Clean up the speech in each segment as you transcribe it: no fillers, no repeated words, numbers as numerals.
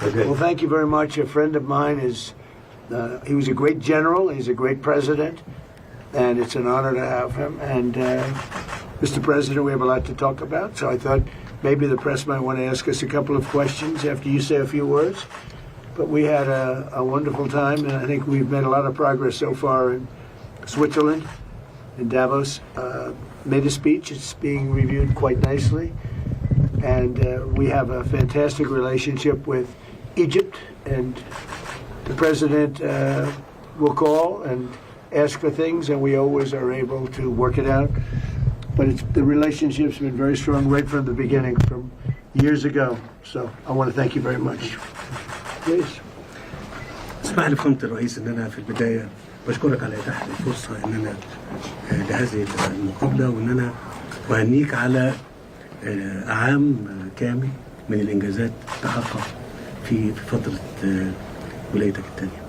Okay. Well, thank you very much. A friend of mine he was a great general. He's a great president, and it's an honor to have him. And Mr. President, we have a lot to talk about, so I thought maybe the press might want to ask us a couple of questions after you say a few words. But we had a wonderful time, and I think we've made a lot of progress so far in Switzerland, in Davos. Made a speech. It's being reviewed quite nicely. And we have a fantastic relationship with Egypt, and the president will call and ask for things, and we always are able to work it out. But the relationship's been very strong right from the beginning, from years ago. So I want to thank you very much. Please. اسمح لي فخامة الرئيس ان انا في البداية بشكرك على اتاحة الفرصة ان انا لهذه المقابلة، وان انا اهنيك على عام كامل من الانجازات تحقق في فترة ولايتك الثانية.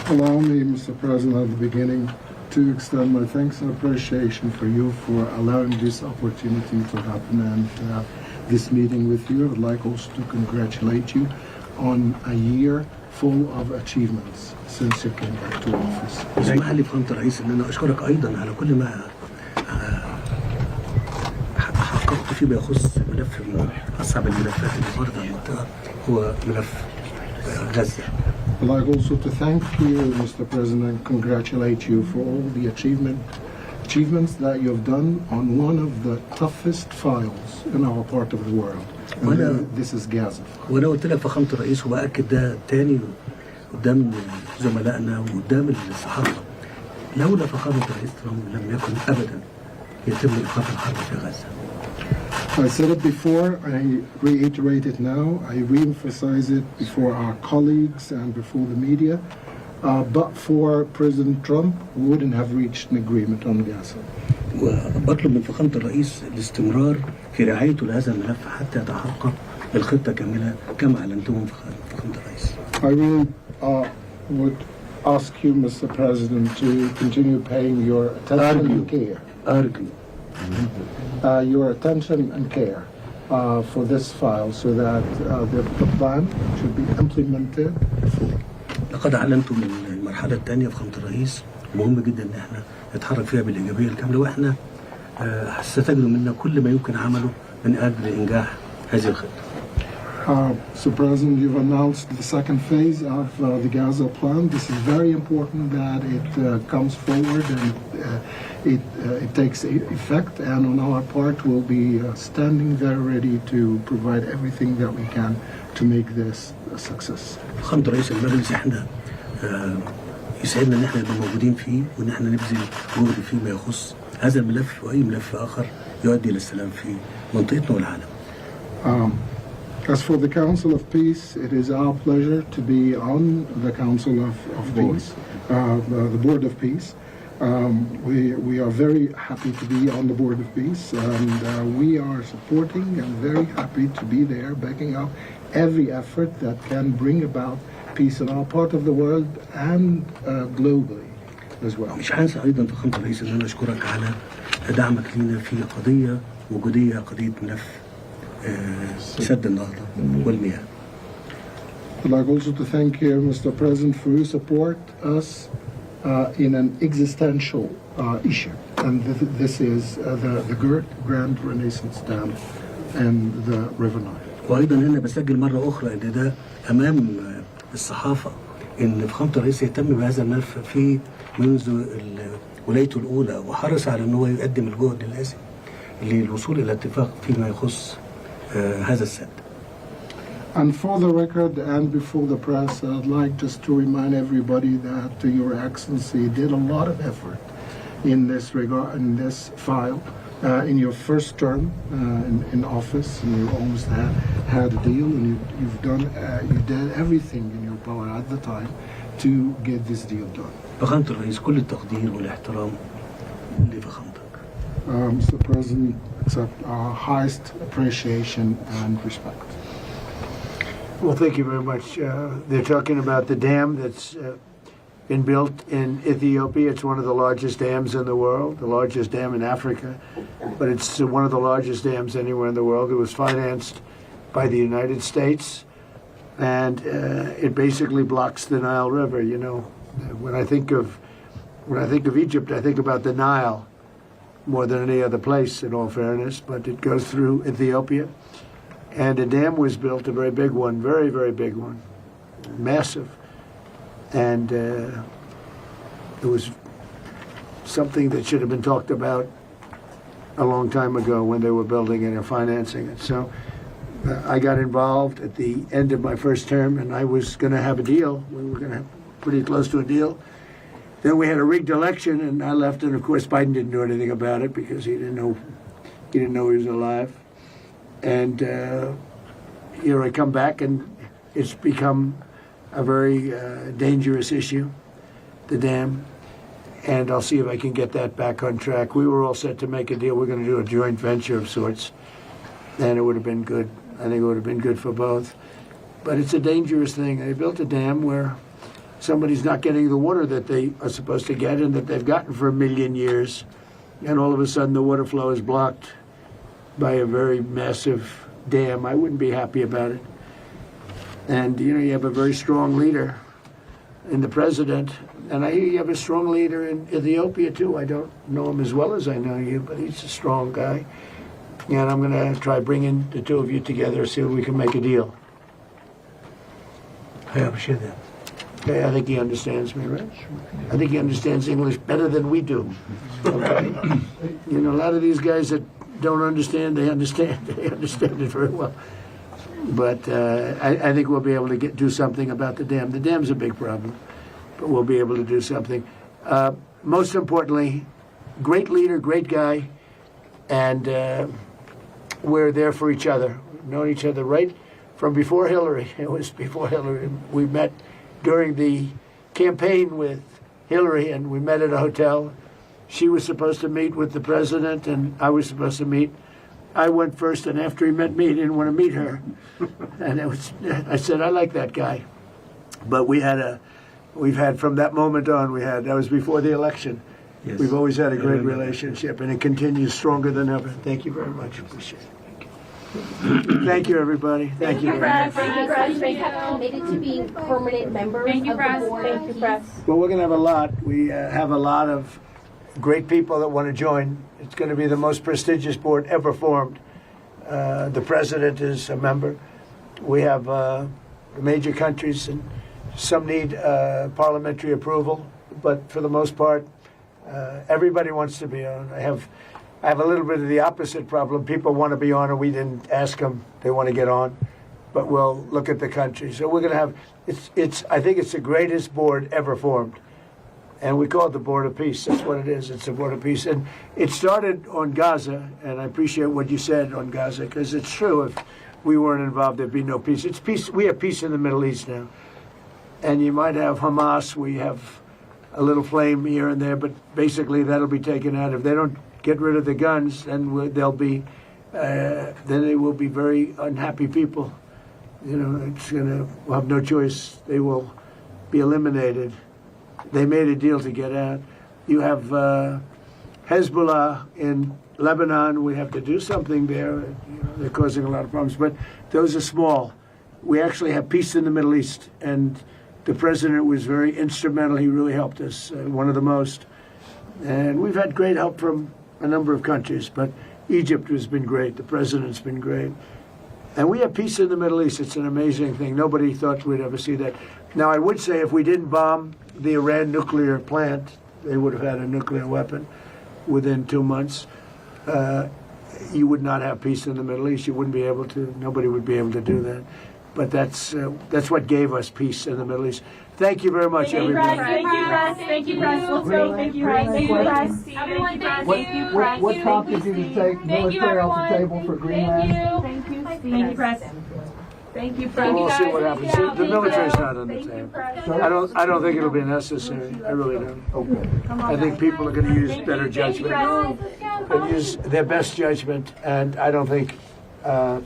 Allow me, Mr. President, at the beginning to extend my thanks and appreciation for you for allowing this opportunity to happen and this meeting with you. I'd like also to congratulate you on a year full of achievements since you came back to office. اسمح لي فخامة الرئيس ان انا اشكرك ايضا على كل ما حققت فيما يخص ملف من اصعب الملفات اللي مرت على المنطقة هو ملف غزة. I'd like also to thank you, Mr. President, and congratulate you for all the achievements that you have done on one of the toughest files in our part of the world. This is Gaza. وانا قلت لك فخامة الرئيس وبأكد ده تاني قدام زملائنا وقدام الصحافة، لولا فخامة الرئيس ترامب لم يكن ابدا يتم ايقاف الحرب في غزة. I said it before, I reiterate it now, I re-emphasize it before our colleagues and before the media. But for President Trump, we wouldn't have reached an agreement on Gaza. وبطلب من فخامة الرئيس الاستمرار في رعايته لهذا الملف حتى يتحقق الخطة كاملة كما أعلنتم فخامة الرئيس. I really would ask you, Mr. President, to continue paying your attention and care. Your attention and care for this file so that the plan should be implemented fully. لقد أعلنتم من المرحلة الثانية فخامة الرئيس، مهم جدا إن احنا نتحرك فيها بالإيجابية الكاملة، وإحنا ستجدوا منا كل ما يمكن عمله من أجل إنجاح هذه الخطة. So, President, you've announced the second phase of the Gaza plan. This is very important that it comes forward and it takes effect. And on our part, we'll be standing there ready to provide everything that we can to make this a success. فخامة رئيس المجلس احنا يسعدنا ان احنا نبقى موجودين فيه وان احنا نبذل جهد فيما يخص هذا الملف واي ملف اخر يؤدي الى السلام في منطقتنا والعالم. As for the Council of Peace, it is our pleasure to be on the Council of Peace, the Board of Peace. We are very happy to be on the Board of Peace, and we are supporting and very happy to be there, backing up every effort that can bring about peace in our part of the world and globally as well. مش هنسى ايضا فخامة الرئيس ان انا اشكرك على دعمك لينا في قضية وجودية، قضية ملف سد النهضة والمياه. I'd like also to thank you, Mr. President, for your support us in an existential issue, and this is the Grand Renaissance Dam and the River Nile. وايضا هنا بسجل مرة اخرى ان ده امام الصحافة ان فخامة الرئيس يهتم بهذا الملف في منذ ولايته الاولى، وحرص على ان هو يقدم الجهد اللازم للوصول الى اتفاق فيما يخص هذا السد. And for the record and before the press, I'd like just to remind everybody that Your Excellency did a lot of effort in this regard, in this file, in your first term in office, and you almost had a deal, and you did everything in your power at the time to get this deal done. فخامة الرئيس كل التقدير والاحترام لفخامتك. Mr. President, accept our highest appreciation and respect. Well, thank you very much. They're talking about the dam that's been built in Ethiopia. It's one of the largest dams in the world, the largest dam in Africa, but it's one of the largest dams anywhere in the world. It was financed by the United States, and it basically blocks the Nile River. You know, when I think of Egypt, I think about the Nile more than any other place, in all fairness, but it goes through Ethiopia. And a dam was built, a very big one, very, very big one, massive. And it was something that should have been talked about a long time ago when they were building it and financing it. So I got involved at the end of my first term, and I was going to have a deal. We were going to have pretty close to a deal. Then we had a rigged election, and I left, and of course Biden didn't do anything about it because he didn't know he was alive. And here I come back, and it's become a very dangerous issue, the dam. And I'll see if I can get that back on track. We were all set to make a deal. We're going to do a joint venture of sorts, and it would have been good. I think it would have been good for both. But it's a dangerous thing. They built a dam where somebody's not getting the water that they are supposed to get and that they've gotten for 1 million years, and all of a sudden the water flow is blocked by a very massive dam. I wouldn't be happy about it. And you know, you have a very strong leader in the president, and I hear you have a strong leader in Ethiopia too. I don't know him as well as I know you, but he's a strong guy. And I'm going to try bringing the two of you together, see if we can make a deal. I appreciate that. Okay, I think he understands me, right? I think he understands English better than we do. Okay? You know, a lot of these guys that don't understand, they understand. They understand it very well. But I think we'll be able to do something about the dam. The dam's a big problem, but we'll be able to do something. Most importantly, great leader, great guy, and we're there for each other. We've known each other right from before Hillary. It was before Hillary. We met during the campaign with Hillary, and we met at a hotel. She was supposed to meet with the president, and I was supposed to meet. I went first, and after he met me, he didn't want to meet her. And I said, I like that guy. But we've had from that moment on, that was before the election. Yes. We've always had a great relationship, and it continues stronger than ever. Thank you very much. Appreciate it. Thank you, everybody. Thank you very much. Thank you, Press. We have committed to being permanent members of the board. Thank you, Press. Well, we're going to have a lot. We have a lot of great people that want to join. It's going to be the most prestigious board ever formed. The president is a member. We have major countries, and some need parliamentary approval, but for the most part, everybody wants to be on. I have a little bit of the opposite problem. People want to be on, and we didn't ask them. They want to get on, but we'll look at the country. So we're going to have. I think it's the greatest board ever formed, and we call it the Board of Peace. That's what it is. It's the Board of Peace, and it started on Gaza. And I appreciate what you said on Gaza, because it's true. If we weren't involved, there'd be no peace. It's peace. We have peace in the Middle East now, and you might have Hamas. We have a little flame here and there, but basically that'll be taken out. If they don't get rid of the guns, then then they will be very unhappy people. You know, we'll have no choice. They will be eliminated. They made a deal to get out. You have Hezbollah in Lebanon. We have to do something there. You know, they're causing a lot of problems, but those are small. We actually have peace in the Middle East, and the president was very instrumental. He really helped us, one of the most. And we've had great help from a number of countries, but Egypt has been great. The president's been great. And we have peace in the Middle East. It's an amazing thing. Nobody thought we'd ever see that. Now, I would say if we didn't bomb the Iran nuclear plant, they would have had a nuclear weapon within 2 months. You would not have peace in the Middle East. You wouldn't be able to. Nobody would be able to do that. But that's what gave us peace in the Middle East. Thank you very much, everybody. Thank you, Press. Thank you, Press. Let's go. Thank you, Press. Thank you, Press. Everyone, thank you. What prompted you to take military off the table for Greenland? Thank you. Thank you, Press. Thank you, Press. We'll see what happens. The military's not on the table. I don't think it'll be necessary. I really don't. Okay. I think people are going to use better judgment, and use their best judgment, and I don't think that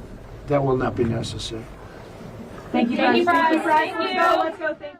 will not be necessary. Thank you, Press. Thank you, Press. Let's go. Let's go. Thank you.